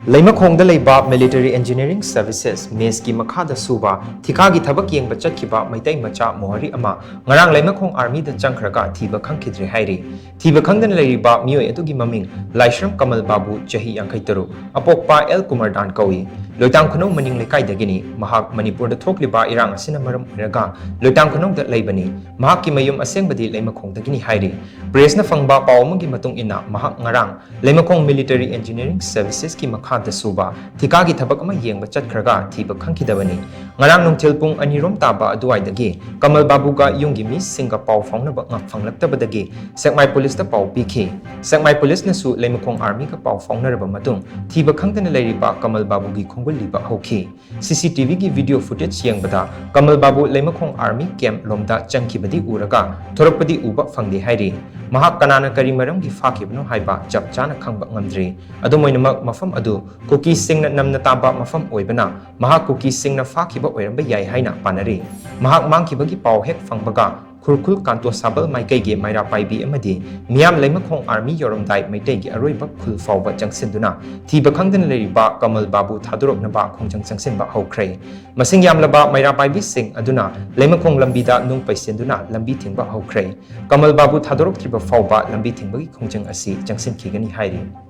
Leimakhong LEIBA Military Engineering Services MES ki MAKHA da SHUBA THIKA ki Thabak Yengba Chatkhiba Meitei Macha Mohari ama ngarang Leimakhong Army da Changkhraga Thiba Khangkhidre HAIRI Thiba Khangdan LEIBA mioi adugi maming Laishram Kamal Babu Chahi Yankhaitaru Apokpa L Kumardan Kawi Loitang Khunong maning lekai dagini mahak Manipur da thokliba irang asina maram oiraga Loitang Khunong da leibani mahak ki mayum asengbadi Leimakhong dagini HAIRI Press na fangba pawmagi matung ina mahak ngarang Leimakhong Military Engineering Services ki MAKHA da SHUBA THIKA ki Thabak Yengba Chatkhiba Thiba Khangkhidre ngarang nungthil pung anirom taba aduai dagi Kamal Babu ga yunggi mi singa paw faungnaba ngak fanglaktabadagi Sekmai Police da paw pikhi Sekmai Police na su Leimakhong Army ka paw faungnaraba matung Thiba Khangdana leiriba Kamal Babu gi khonggol liba hokhi CCTV ki video footage yengbada Kamal Babu Leimakhong Army camp lomda changkhibadi uraga thorakpadi uba fangde hairi mahak kanana kari maram gi fakibno haiba chap chana khangba ngamdre adumoinamak mafam adu cookie singna namna taba mafam oibana mahak cookie singna fakiba oiramba yai haina panari mahak mangkibagi paw hek fangbaga Kurkul kanto sabal Meitei ge maira paibi amadi miyam Leimakhong Army yoromdai Meitei ge aroiba khul fawba jangsinduna Thiba Khangdan leiriba Kamal Babu thadoroknaba khongjang jangsinba hokhrei masing yamlaba maira paibi sing aduna Leimakhong lambida nung paisinduna lambi thingba hokhrei Kamal Babu thadoroktriba fawba lambi thingbagi khongjang asi jangsinkhigani hairi